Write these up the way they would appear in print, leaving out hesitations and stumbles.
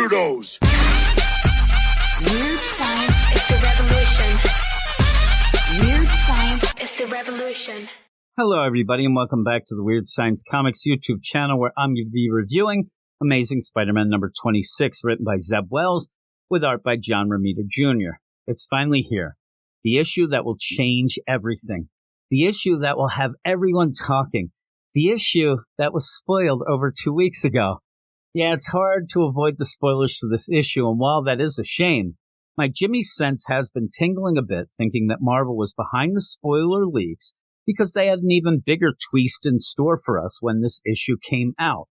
weirdos. Weird science is the revolution. Weird science is the revolution. Hello, everybody, and welcome back to the Weird Science Comics YouTube channel, where I'm going to be reviewing Amazing Spider-Man number 26, written by Zeb Wells, with art by John Romita Jr. It's finally here. The issue that will change everything. The issue that will have everyone talking. The issue that was spoiled over 2 weeks ago. Yeah, it's hard to avoid the spoilers for this issue, and while that is a shame, my Jimmy sense has been tingling a bit, thinking that Marvel was behind the spoiler leaks because they had an even bigger twist in store for us when this issue came out.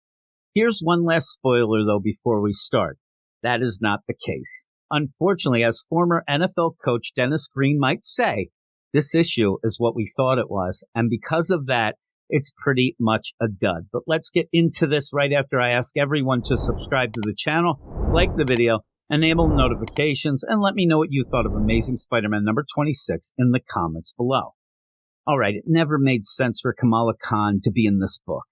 Here's one last spoiler, though, before we start. That is not the case. Unfortunately, as former NFL coach Dennis Green might say, this issue is what we thought it was, and because of that, it's pretty much a dud. But let's get into this right after I ask everyone to subscribe to the channel, like the video, enable notifications, and let me know what you thought of Amazing Spider-Man number 26 in the comments below. All right, it never made sense for Kamala Khan to be in this book.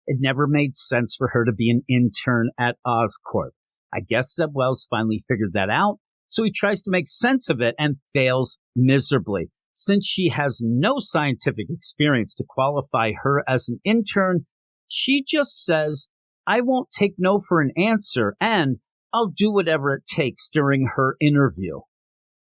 It never made sense for her to be an intern at Oscorp. I guess Zeb Wells finally figured that out, so he tries to make sense of it and fails miserably. Since she has no scientific experience to qualify her as an intern, she just says, I won't take no for an answer, and I'll do whatever it takes during her interview.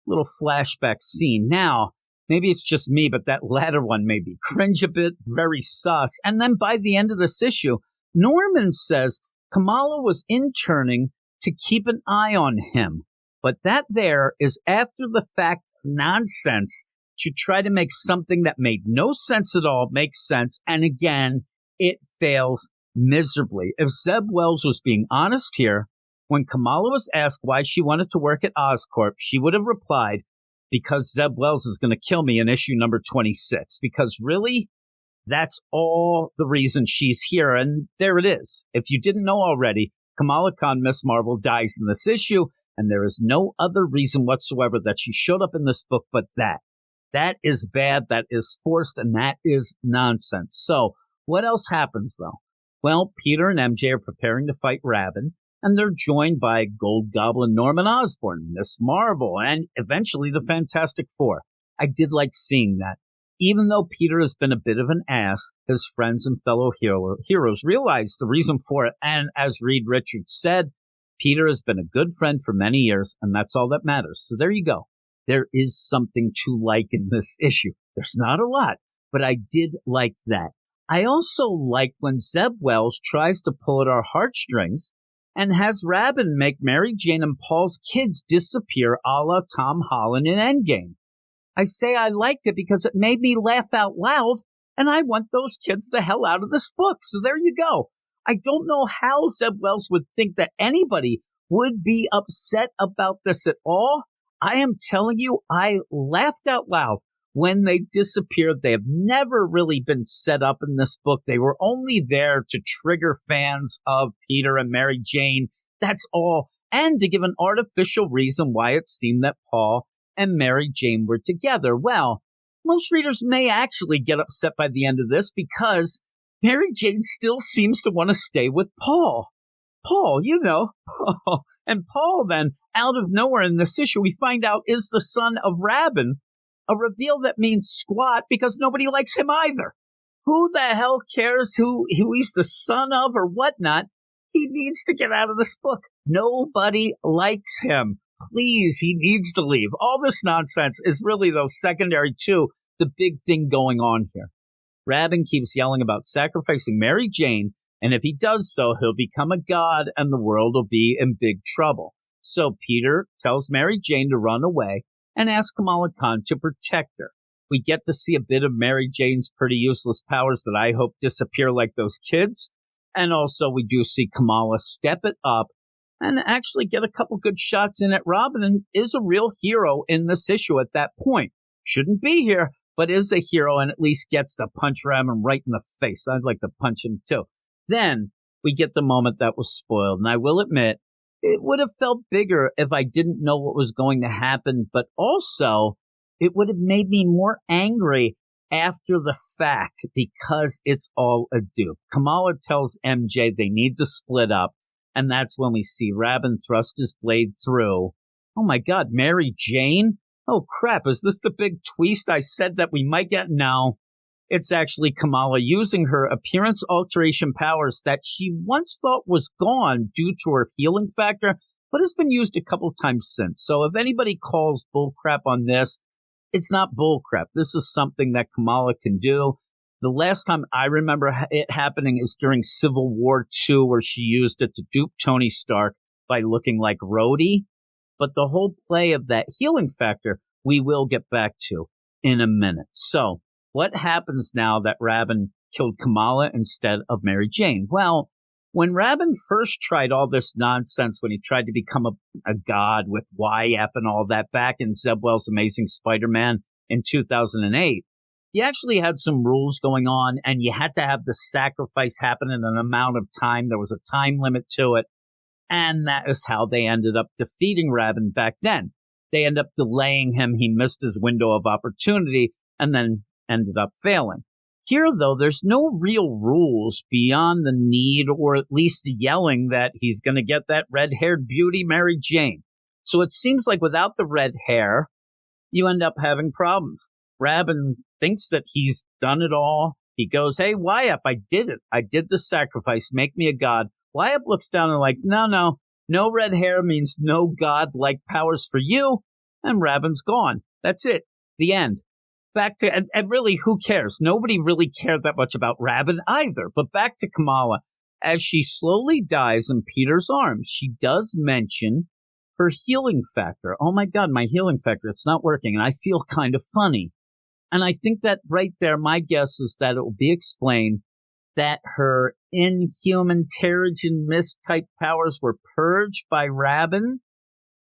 Little flashback scene. Now, maybe it's just me, but that latter one made me cringe a bit, very sus. And then by the end of this issue, Norman says Kamala was interning to keep an eye on him. But that there is after the fact nonsense to try to make something that made no sense at all make sense. And again, it fails miserably. If Zeb Wells was being honest here, when Kamala was asked why she wanted to work at Oscorp, she would have replied, because Zeb Wells is going to kill me in issue number 26. Because really, that's all the reason she's here. And there it is. If you didn't know already, Kamala Khan, Miss Marvel, dies in this issue, and there is no other reason whatsoever that she showed up in this book but that. That is bad, that is forced, and that is nonsense. So, what else happens, though? Well, Peter and MJ are preparing to fight Rabin, and they're joined by Gold Goblin Norman Osborn, Miss Marvel, and eventually the Fantastic Four. I did like seeing that. Even though Peter has been a bit of an ass, his friends and fellow heroes realize the reason for it. And as Reed Richards said, Peter has been a good friend for many years, and that's all that matters. So there you go. There is something to like in this issue. There's not a lot, but I did like that. I also like when Zeb Wells tries to pull at our heartstrings and has Rabin make Mary Jane and Paul's kids disappear a la Tom Holland in Endgame. I say I liked it because it made me laugh out loud, and I want those kids the hell out of this book. So there you go. I don't know how Zeb Wells would think that anybody would be upset about this at all. I am telling you, I laughed out loud when they disappeared. They have never really been set up in this book. They were only there to trigger fans of Peter and Mary Jane. That's all. And to give an artificial reason why it seemed that Paul and Mary Jane were together. Well, most readers may actually get upset by the end of this because Mary Jane still seems to want to stay with Paul. Paul, you know, Paul. And Paul then, out of nowhere in this issue, we find out is the son of Rabin, a reveal that means squat because nobody likes him either. Who the hell cares who he's the son of or whatnot? He needs to get out of this book. Nobody likes him. Please, he needs to leave. All this nonsense is really, though, secondary to the big thing going on here. Rabin keeps yelling about sacrificing Mary Jane, and if he does so, he'll become a god and the world will be in big trouble. So Peter tells Mary Jane to run away and asks Kamala Khan to protect her. We get to see a bit of Mary Jane's pretty useless powers that I hope disappear like those kids. And also we do see Kamala step it up and actually get a couple good shots in at Robin, and is a real hero in this issue at that point. Shouldn't be here, but is a hero and at least gets to punch Rabin right in the face. I'd like to punch him too. Then we get the moment that was spoiled, and I will admit, it would have felt bigger if I didn't know what was going to happen, but also it would have made me more angry after the fact because it's all a dupe. Kamala tells MJ they need to split up, And that's when we see Rabin thrust his blade through. Oh my God, Mary Jane? Oh crap, is this the big twist I said that we might get? No. It's actually Kamala using her appearance alteration powers that she once thought was gone due to her healing factor, but has been used a couple times since. So if anybody calls bullcrap on this, it's not bullcrap. This is something that Kamala can do. The last time I remember it happening is during Civil War II, where she used it to dupe Tony Stark by looking like Rhodey. But the whole play of that healing factor, we will get back to in a minute. So what happens now that Rabin killed Kamala instead of Mary Jane? Well, when Rabin first tried all this nonsense, when he tried to become a god with YAP and all that back in Zeb Wells' Amazing Spider-Man in 2008, he actually had some rules going on, and you had to have the sacrifice happen in an amount of time. There was a time limit to it, and that is how they ended up defeating Rabin back then. They ended up delaying him. He missed his window of opportunity and then ended up failing. Here, though, there's no real rules beyond the need, or at least the yelling, that he's going to get that red-haired beauty, Mary Jane. So it seems like without the red hair, you end up having problems. Rabin thinks that he's done it all. He goes, hey, Wyatt, I did it. I did the sacrifice. Make me a god. Wyatt looks down and like, no red hair means no god-like powers for you. And Rabin's gone. That's it. The end. Back to, and really, who cares? Nobody really cared that much about Rabin either. But back to Kamala. As she slowly dies in Peter's arms, she does mention her healing factor. Oh my God, my healing factor, it's not working. And I feel kind of funny. And I think that right there, my guess is that it will be explained that her inhuman Terrigen Mist type powers were purged by Rabin.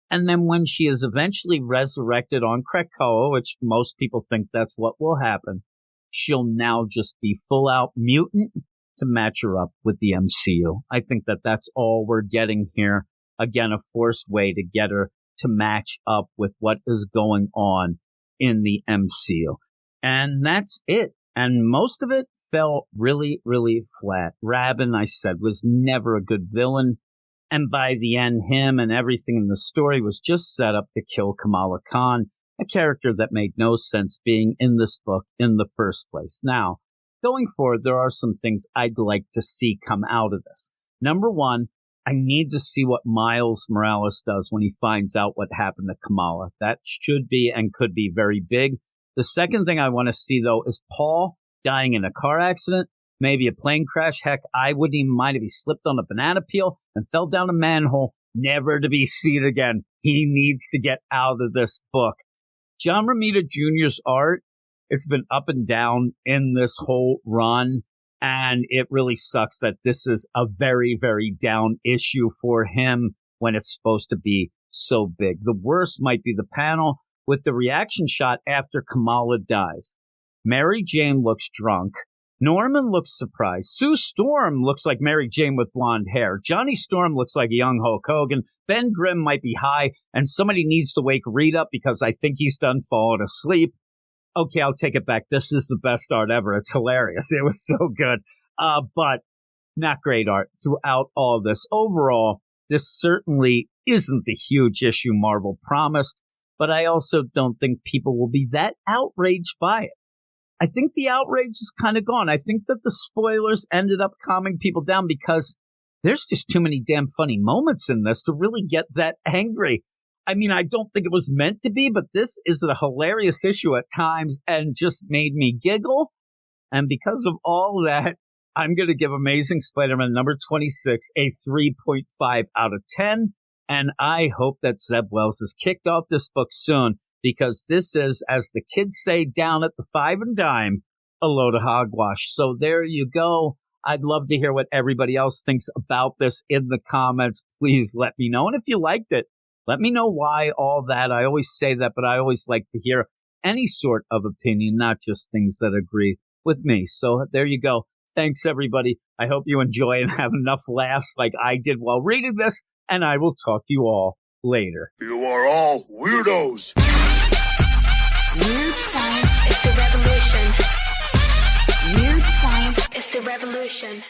And then when she is eventually resurrected on Krakoa, which most people think that's what will happen, she'll now just be full out mutant to match her up with the MCU. I think that that's all we're getting here. Again, a forced way to get her to match up with what is going on in the MCU. And that's it. And most of it fell really, really flat. Rabin, I said, was never a good villain. And by the end, him and everything in the story was just set up to kill Kamala Khan, a character that made no sense being in this book in the first place. Now, going forward, there are some things I'd like to see come out of this. Number one, I need to see what Miles Morales does when he finds out what happened to Kamala. That should be and could be very big. The second thing I want to see, though, is Paul dying in a car accident, maybe a plane crash. Heck, I wouldn't even mind if he slipped on a banana peel and fell down a manhole, never to be seen again. He needs to get out of this book. John Romita Jr.'s art, it's been up and down in this whole run, and it really sucks that this is a very, very down issue for him when it's supposed to be so big. The worst might be the panel with the reaction shot after Kamala dies. Mary Jane looks drunk. Norman looks surprised. Sue Storm looks like Mary Jane with blonde hair. Johnny Storm looks like a young Hulk Hogan. Ben Grimm might be high, and somebody needs to wake Reed up because I think he's done falling asleep. Okay, I'll take it back. This is the best art ever. It's hilarious. It was so good. But not great art throughout all this. Overall, this certainly isn't the huge issue Marvel promised, but I also don't think people will be that outraged by it. I think the outrage is kind of gone. I think that the spoilers ended up calming people down because there's just too many damn funny moments in this to really get that angry. I mean, I don't think it was meant to be, but this is a hilarious issue at times and just made me giggle. And because of all that, I'm going to give Amazing Spider-Man number 26 a 3.5 out of 10. And I hope that Zeb Wells has kicked off this book soon, because this is, as the kids say down at the Five and Dime, a load of hogwash. So there you go. I'd love to hear what everybody else thinks about this in the comments. Please let me know. And if you liked it, let me know why all that. I always say that, but I always like to hear any sort of opinion, not just things that agree with me. So there you go. Thanks, everybody. I hope you enjoy and have enough laughs like I did while reading this, and I will talk to you all later. You are all weirdos. Weird science is the revolution. Weird science is the revolution.